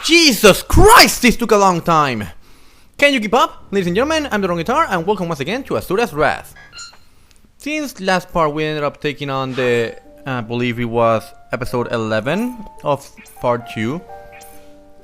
Jesus Christ, this took a long time! Can you keep up? Ladies and gentlemen, I'm the RunnerGuitar and welcome once again to Asura's Wrath. Since last part we ended up taking on the, I believe it was episode 11 of part 2.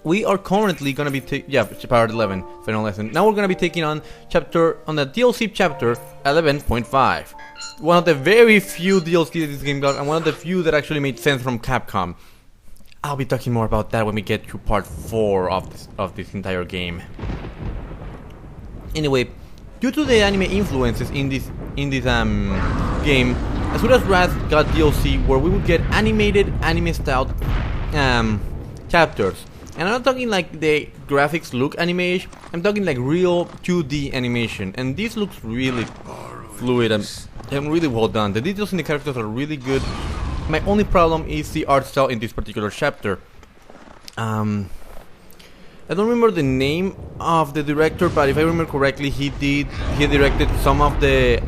We are currently gonna be part 11, final lesson. Now we're gonna be taking on the DLC chapter 11.5. One of the very few DLCs this game got and one of the few that actually made sense from Capcom. I'll be talking more about that when we get to part 4 of this entire game. Anyway, due to the anime influences in this game, Asura's Wrath got DLC where we would get animated anime-styled chapters. And I'm not talking like the graphics look animation, I'm talking like real 2D animation. And this looks really fluid and really well done. The details in the characters are really good. My only problem is the art style in this particular chapter. I don't remember the name of the director, but if I remember correctly, he directed some of the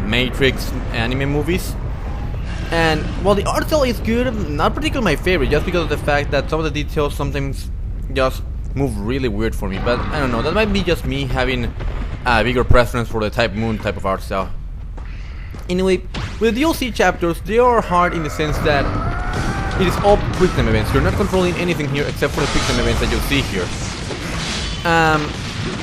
Matrix anime movies. And while the art style is good, not particularly my favorite, just because of the fact that some of the details sometimes just move really weird for me. But I don't know, that might be just me having a bigger preference for the Type Moon type of art style. Anyway, with the DLC chapters, they are hard in the sense that it is all quick time events. You're not controlling anything here except for the quick time events that you'll see here.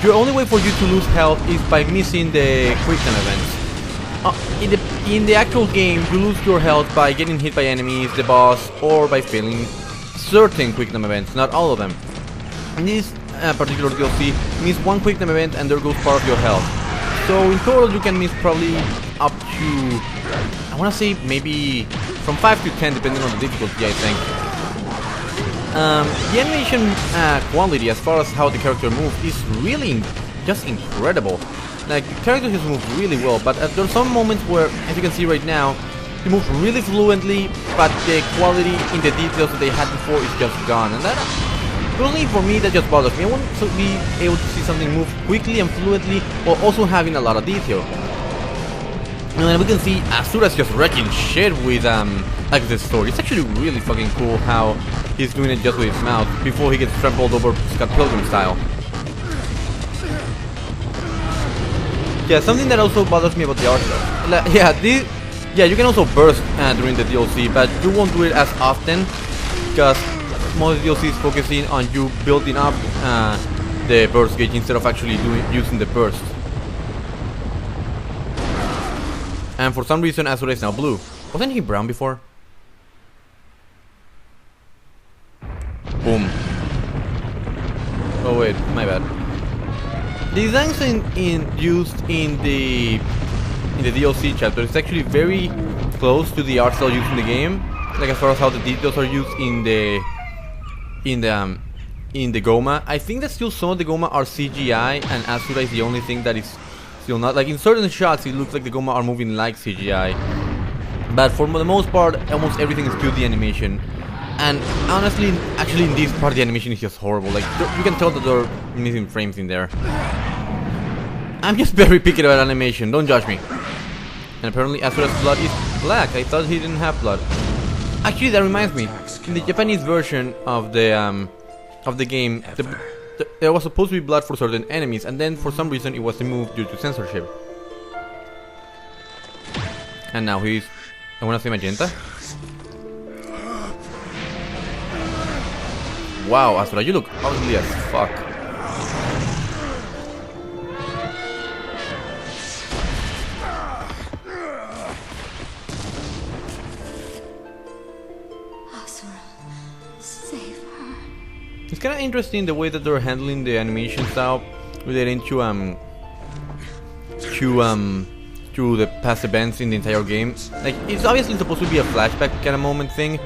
The only way for you to lose health is by missing the quick time events. In the actual game, you lose your health by getting hit by enemies, the boss, or by failing certain quick time events, not all of them. In this particular DLC, you miss one quick time event and there goes part of your health. So in total you can miss probably up to, I wanna say maybe from 5 to 10 depending on the difficulty, I think. The animation quality as far as how the character moves is really just incredible. Like, the character just moves really well, but there are some moments where, as you can see right now, he moves really fluently, but the quality in the details that they had before is just gone. And that, personally for me, that just bothers me. I want to be able to see something move quickly and fluently while also having a lot of detail. And we can see Asura's just wrecking shit with like this sword. It's actually really fucking cool how he's doing it just with his mouth before he gets trampled over Scott Pilgrim style. Yeah, something that also bothers me about the art style. Yeah, you can also burst during the DLC, but you won't do it as often because most DLC is focusing on you building up the burst gauge instead of actually using the burst. And for some reason, Asura is now blue. Wasn't he brown before? Boom. Oh wait, my bad. The designs used in the DLC chapter is actually very close to the art style used in the game. Like as far as how the details are used in the Goma. I think that still some of the Goma are CGI, and Asura is the only thing that is still not. Like in certain shots, it looks like the Goma are moving like CGI, but for the most part, almost everything is 2D animation. And honestly, actually in this part, the animation is just horrible. Like you can tell that there are missing frames in there. I'm just very picky about animation. Don't judge me. And apparently, Asura's blood is black. I thought he didn't have blood. Actually, that reminds me. In the Japanese version of the game, there was supposed to be blood for certain enemies, and then for some reason it was removed due to censorship. And now he's, I wanna say magenta. Wow, Asura, you look ugly as fuck. It's kind of interesting the way that they're handling the animation style relating to the past events in the entire game. Like, it's obviously supposed to be a flashback kind of moment thing,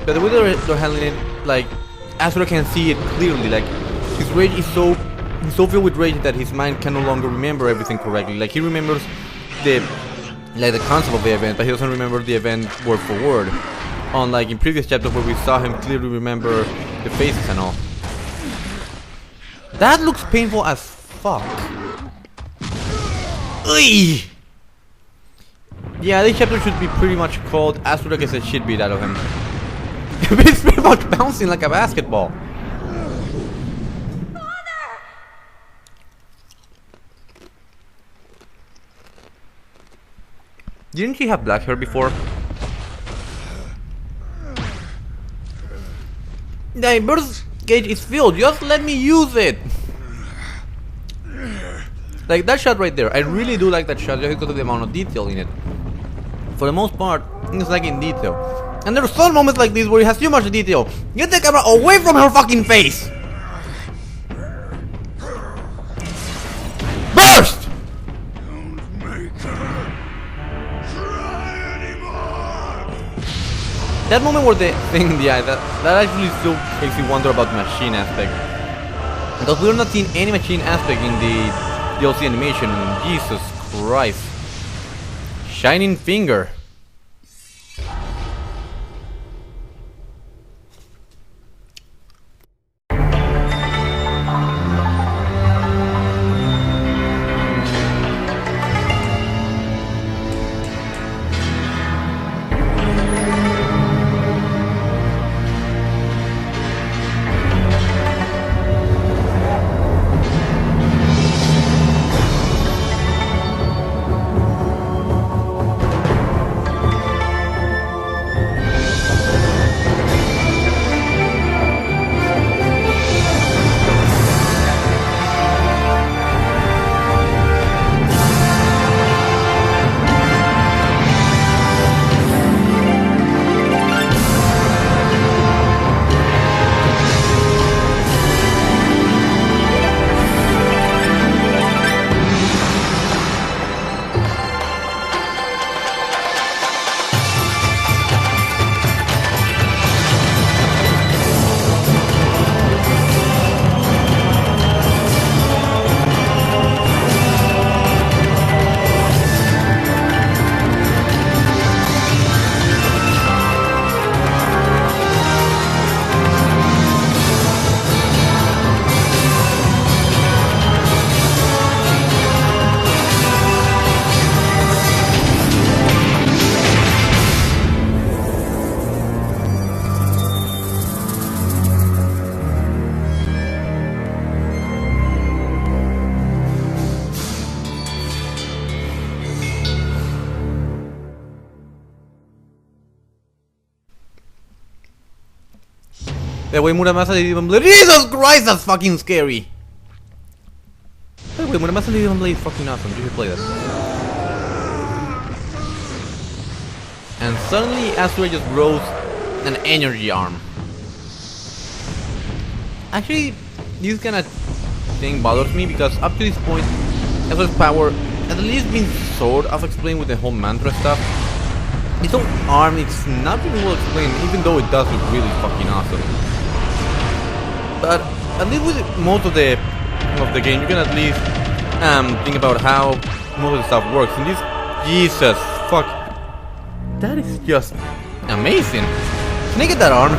but the way they're handling it, like, Asura can see it clearly. Like, his rage is so filled with rage that his mind can no longer remember everything correctly. Like, he remembers the concept of the event, but he doesn't remember the event word for word. Unlike in previous chapters where we saw him clearly remember the faces and all. That looks painful as fuck. Ugh. Yeah, this chapter should be pretty much called Asura gets a shit beat out of him. It's pretty much bouncing like a basketball. Didn't she have black hair before? The burst gauge is filled, just let me use it! Like that shot right there, I really do like that shot just because of the amount of detail in it. For the most part, it's like in detail. And there are some moments like this where it has too much detail. Get the camera away from her fucking face! Burst! That moment where the thing in the eye, that actually still makes you wonder about the machine aspect. Because we're not seeing any machine aspect in the DLC animation. Jesus Christ. Shining finger. The way Muramasa did even blade. Jesus Christ, that's fucking scary! By the way, Muramasa did even blade is fucking awesome. You should play that. And suddenly Asura just grows an energy arm. Actually, this kind of thing bothers me because up to this point, Asura's power at least been sort of explained with the whole mantra stuff. Its whole arm, it's not really well explained, even though it does look really fucking awesome. But at least with most of the game, you can at least think about how most of the stuff works. And this, Jesus fuck, that is just amazing. Can I get that arm?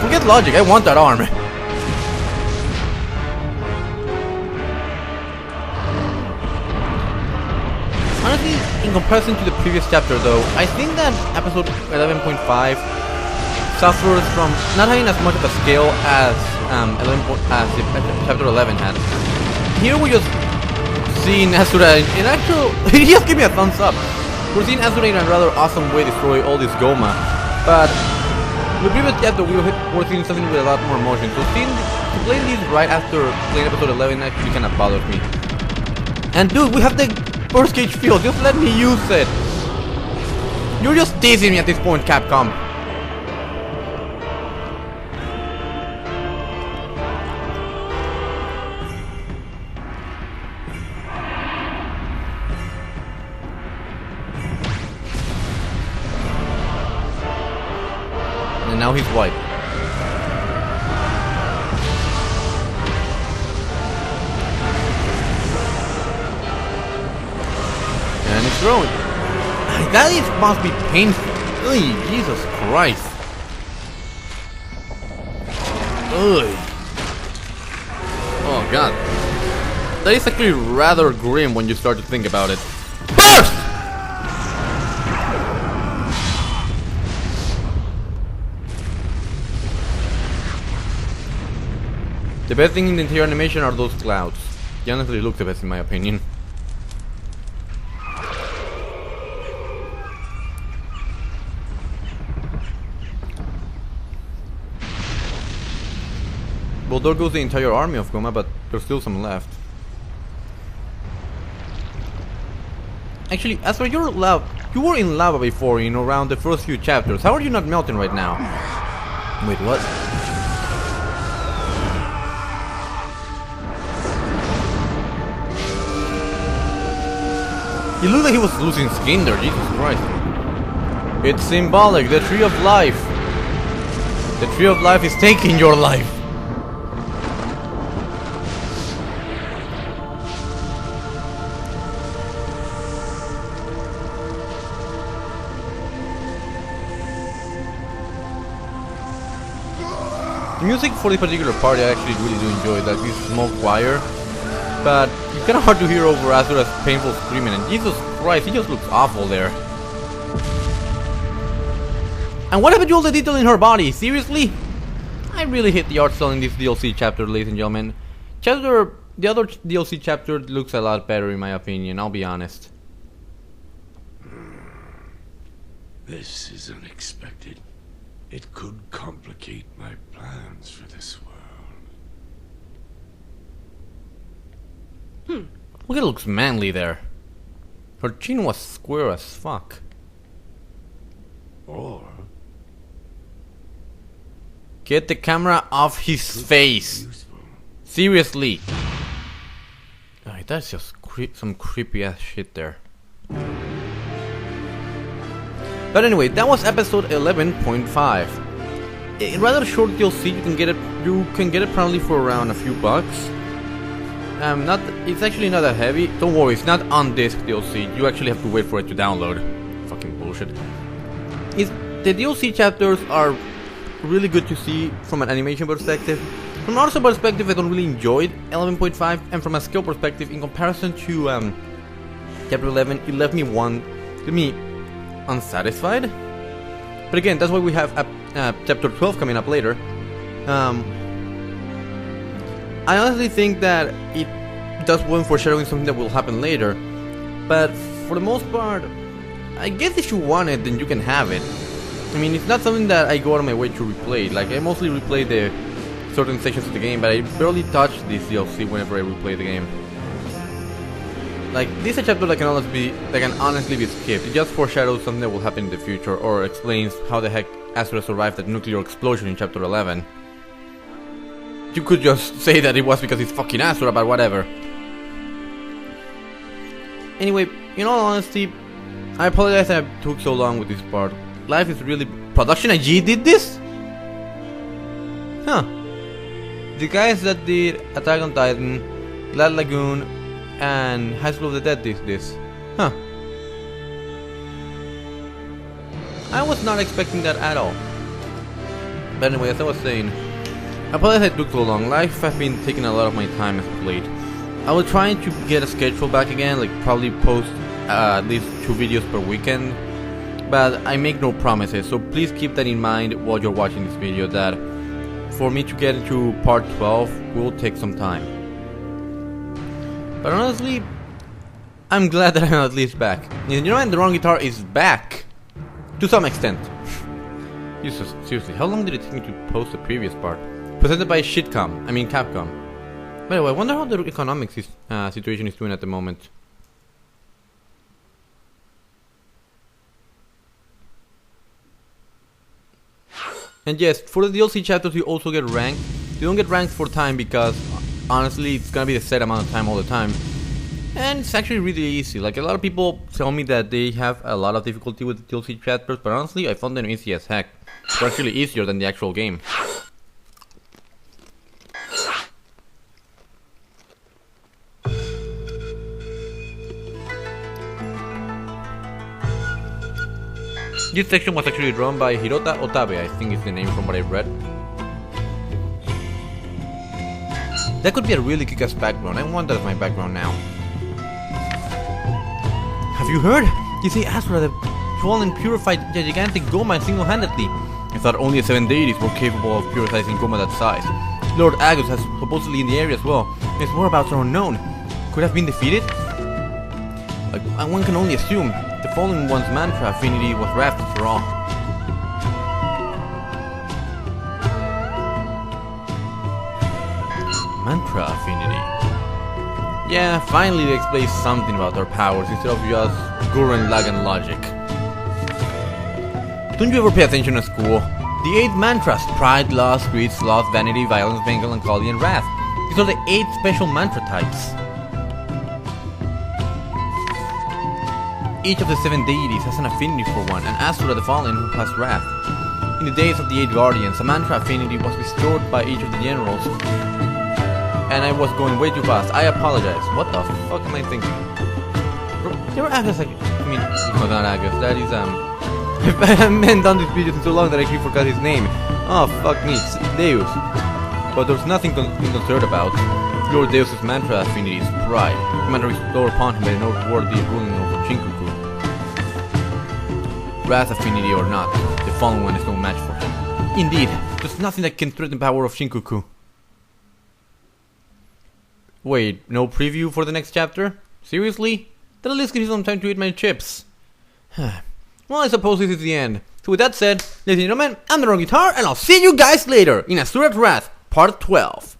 Forget logic, I want that arm. Honestly, in comparison to the previous chapter though, I think that episode 11.5 suffers from not having as much of a scale as chapter 11 had. Here we're just seeing Asura in actual... just give me a thumbs up. We're seeing Asura in a rather awesome way destroy all this Goma, but in the previous chapter we were seeing something with a lot more emotion. So to play this right after playing episode 11 actually kind of bothers me. And dude, we have the burst gauge field, just let me use it. You're just teasing me at this point, Capcom. And now he's white. And it's growing. That must be painful. Ugh, Jesus Christ. Ugh. Oh god. That is actually rather grim when you start to think about it. Burst! The best thing in the entire animation are those clouds. They honestly look the best in my opinion. Well, there goes the entire army of Goma, but there's still some left. Actually, as for your lava, you were in lava before, you know, around the first few chapters. How are you not melting right now? Wait, what? He looked like he was losing skin there, Jesus Christ. It's symbolic, the tree of life. The tree of life is taking your life. The music for this particular part I actually really do enjoy, like this small choir. But it's kinda hard to hear over Asura's painful screaming, and Jesus Christ, he just looks awful there. And what happened to all the detail in her body? Seriously? I really hit the art style in this DLC chapter, ladies and gentlemen. The other DLC chapter looks a lot better in my opinion, I'll be honest. This is unexpected. It could complicate my plans for this world. Look, it looks manly there. Her chin was square as fuck. Or get the camera off his face. useful. Seriously. Alright, that's just some creepy ass shit there. But anyway, that was episode 11.5. A rather short DLC. You can get it probably for around a few bucks. It's actually not that heavy. Don't worry, it's not on disc DLC. You actually have to wait for it to download. Fucking bullshit. The DLC chapters are really good to see from an animation perspective. From an art perspective, I don't really enjoy 11.5, and from a skill perspective, in comparison to chapter 11, it left me unsatisfied. But again, that's why we have chapter 12 coming up later. I honestly think that it does well foreshadowing something that will happen later, but for the most part, I guess if you want it, then you can have it. I mean, it's not something that I go out of my way to replay. Like, I mostly replay the certain sections of the game, but I barely touch this DLC whenever I replay the game. Like, this is a chapter that can honestly be skipped. It just foreshadows something that will happen in the future, or explains how the heck Asura survived that nuclear explosion in chapter 11. You could just say that it was because it's fucking Asura, but whatever. Anyway, in all honesty, I apologize that I took so long with this part. Life is really... Production IG did this? Huh. The guys that did Attack on Titan, Glad Lagoon, and High School of the Dead did this. Huh. I was not expecting that at all. But anyway, as I was saying, I apologize I took so long. Life has been taking a lot of my time as of late. I will try to get a schedule back again, like probably post at least 2 videos per weekend. But I make no promises, so please keep that in mind while you're watching this video, that for me to get into part 12 will take some time. But honestly, I'm glad that I'm at least back. You know, and the RunnerGuitar is back! To some extent. Jesus, seriously, how long did it take me to post the previous part? Presented by Capcom. By the way, I wonder how the economic situation is doing at the moment. And yes, for the DLC chapters you also get ranked. You don't get ranked for time because honestly it's gonna be the set amount of time all the time. And it's actually really easy. Like, a lot of people tell me that they have a lot of difficulty with the DLC chapters, but honestly I found them easy as heck. They're actually easier than the actual game. This section was actually drawn by Hirota Otabe, I think is the name from what I've read. That could be a really kick-ass background. I want that as my background now. Have you heard? You see, Asura, the fallen purified the gigantic Goma single-handedly. I thought only 7 deities were capable of purifying Goma that size. Lord Agus has supposedly in the area as well. His whereabouts are unknown. Could have been defeated? Like, one can only assume. The fallen one's mantra affinity was wrapped for all. Mantra affinity. Yeah, finally they explain something about our powers instead of just Gurren Lagann logic. Don't you ever pay attention at school? The 8 mantras: pride, lust, greed, sloth, vanity, violence, melancholy, and wrath. These are the 8 special mantra types. Each of the 7 deities has an affinity for one, and Asura the Fallen who has wrath. In the days of the 8 guardians, a mantra affinity was bestowed by each of the generals. And I was going way too fast. I apologize. What the fuck am I thinking? There were Agus, no, not Agus. That is, I haven't done this video in so long that I actually forgot his name. Oh, fuck me, it's Deus. But there's nothing to be concerned about. Lord Deus' mantra affinity is pride. The mantra is bestowed upon him by the noteworthy ruling over Shinkuku. Wrath affinity or not, the fallen one is no match for him. Indeed, there's nothing that can threaten the power of Shinkuku. Wait, no preview for the next chapter? Seriously? Then at least give me some time to eat my chips. Well, I suppose this is the end. So with that said, ladies and gentlemen, I'm the RunnerGuitar, and I'll see you guys later in Asura's Wrath, Part 12.